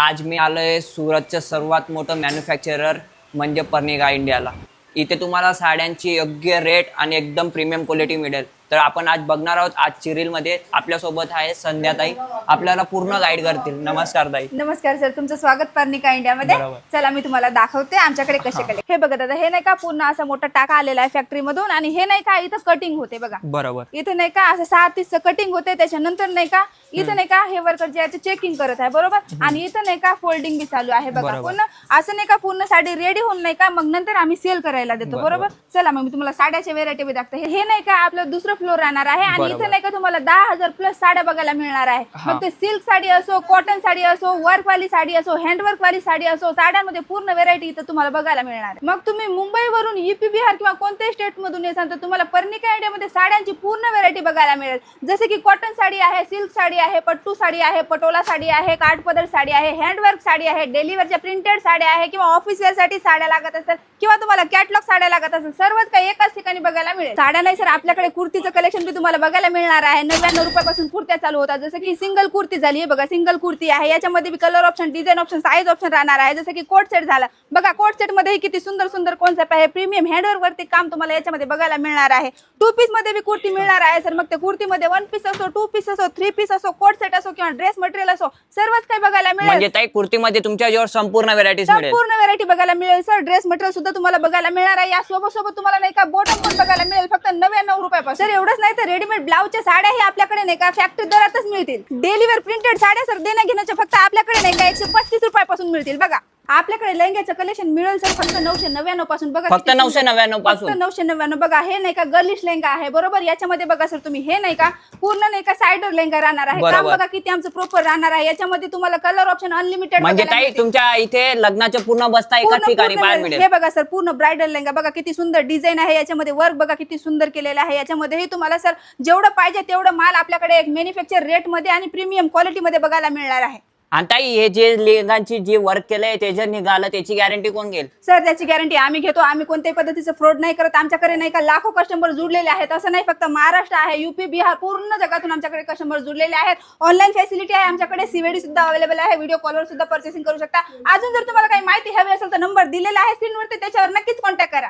आज मी आलोय सुरतचं सर्वात मोठं मॅन्युफॅक्चरर म्हणजे पर्निका इंडियाला। इथे तुम्हाला साड्यांची योग्य रेट आणि एकदम प्रीमियम क्वालिटी मिळेल। तर आपण आज बघणार आहोत आजची रील मध्ये आपल्यासोबत आहे संध्याताई, आपल्याला पूर्ण गाईड करतील। नमस्कार ताई। नमस्कार सर, तुमचं स्वागत पर्निका इंडिया मध्ये। चला मी तुम्हाला दाखवते आमच्याकडे कसे केले। हे बघा दादा, हे नाही का पूर्ण असा मोठा टाका आलेला आहे फॅक्टरी मधून आणि हे नाही का इथं कटिंग होते बघा। बरोबर, इथं नाही का असं 6-30 कटिंग होते, त्याच्यानंतर नाही का इथं नाही का हे वर्कर जे आहे ते चेकिंग करत आहे बरोबर, आणि इथं नाही का फोल्डिंग बी चालू आहे बघा। पूर्ण असं नाही का पूर्ण साडी रेडी होऊन नाही का मग नंतर आम्ही सेल करायला देतो बरोबर। चला मग मी तुम्हाला साड्याच्या व्हेरायटी बी दाखवते। हे नाही का आपलं दुसरं फ्लोर राहणार आहे आणि इथं नाही का तुम्हाला 10,000 प्लस साड्या बघायला मिळणार आहे। मग ते सिल्क साडी असो, कॉटन साडी असो, वर्क वाली साडी असो, हँडवर्क वाली साडी असो, साड्यांमध्ये पूर्ण व्हेरायटी इथं तुम्हाला बघायला मिळणार आहे। मग तुम्ही मुंबईवरून यूपी बिहार किंवा कोणत्याही स्टेट मधून येसाल तर तुम्हाला पर्निका इंडियामध्ये साड्यांची पूर्ण व्हेरायटी बघायला मिळेल। जसे की कॉटन साडी आहे, सिल्क साडी आहे, पट्टू साडी आहे, पटोला साडी आहे, काठपदर साडी आहे, हँडवर्क साडी आहे, डेलीवेअरच्या प्रिंटेड साड्या आहे किंवा ऑफिस वेअर साठी साड्या लागत असेल किंवा तुम्हाला कॅटलॉग साड्या लागत असेल, सर्वच काही एकाच ठिकाणी बघायला मिळेल। साड्या नाही सर, आपल्याकडे कुर्तीचं कलेक्शन बी तुम्हाला बघायला मिळणार आहे। 99 रुपयापासून कुर्त्या चालू होतात। जसं की सिंगल कुर्ती झाली आहे बघा, सिंगल कुर्ती आहे, याच्यामध्ये बी colour option, design option, size option राहणार आहे। जसं की कोट सेट झाला बघा, कोट सेट मध्ये किती सुंदर सुंदर कॉन्सेप्ट आहे, प्रीमियम हँडवर्क वरती काम तुम्हाला याच्यामध्ये बघायला मिळणार आहे। 2 पीस मध्ये बी कुर्ती मिळणार आहे सर। मग त्या कुर्तीमध्ये 1 पीस असो, 2 पीस असो, 3 पीस असो, कोट सेट असो किंवा ड्रेस मटेरियल असो, सर्वच काही बघायला मिळेल। म्हणजे ताई कुर्तीमध्ये तुमच्या जवळ संपूर्ण व्हेरायटीज मिळेल, संपूर्ण व्हेरायटी बघायला मिळेल सर। ड्रेस मटेरियल सुद्धा तुम्हाला बघायला मिळणार आहे। या सोबत तुम्हाला नाही का बॉटम पण बघायला मिळेल फक्त 99 रुपयापासून। सर एवढंच नाही तर रेडीमेड ब्लाउजच्या साड्या ही आपल्याकडे नाही का फॅक्टरी दरातच मिळतील। डेली वेअर प्रिंटेड साड्या सर देण्या घेण्याच्या फक्त आपल्याकडे नाही का 135 रुपयापासून मिळतील बघा। आपल्याकडे लेंग्याचं कलेक्शन मिळेल सर फक्त 999 पासून बघा, फक्त 999 पासून, फक्त 999 बघा। हे नाही का गर्लिश लेंगा आहे बरोबर, याच्यामध्ये बघा सर तुम्ही हे नाही का पूर्ण नाही का साइडर लेंगा राहणार आहे। काम बघा किती आमचं प्रॉपर राहणार आहे। याच्यामध्ये तुम्हाला कलर ऑप्शन अनलिमिटेड म्हणजे ताई तुमच्या इथे लग्नाचे पूर्ण बसता एका ठिकाणी पाहायला मिळेल। हे बघा सर पूर्ण ब्राइडल लेंगा बघा, किती सुंदर डिझाइन आहे, याच्यामध्ये वर्क बघा किती सुंदर केलेलं आहे। याच्यामध्ये तुम्हाला सर जेवढं पाहिजे तेवढं माल आपल्याकडे एक मॅन्युफॅक्चर रेट मध्ये आणि प्रीमियम क्वालिटी मध्ये बघायला मिळणार आहे। आणि ताई हे जे लेंगांची जे वर्क केलंय ते जर निघालं त्याची गॅरंटी कोण घेईल? सर त्याची गॅरंटी आम्ही घेतो। आम्ही कोणत्याही पद्धतीचं फ्रॉड नाही करत। आमच्याकडे नाही का लाखो कस्टमर जुडलेले आहेत, असं नाही फक्त महाराष्ट्र आहे, यूपी बिहार पूर्ण जगातून आमच्याकडे कस्टमर जुडलेले आहेत। ऑनलाईन फॅसिलिटी आहे आमच्याकडे, सीव्हीडी सुद्धा अवेलेबल आहे, व्हिडिओ कॉलवर सुद्धा पर्चेसिंग करू शकता। अजून जर तुम्हाला काही माहिती हवी असेल तर नंबर दिलेला आहे स्क्रीनवरती, त्याच्यावर नक्कीच कॉन्टॅक्ट करा।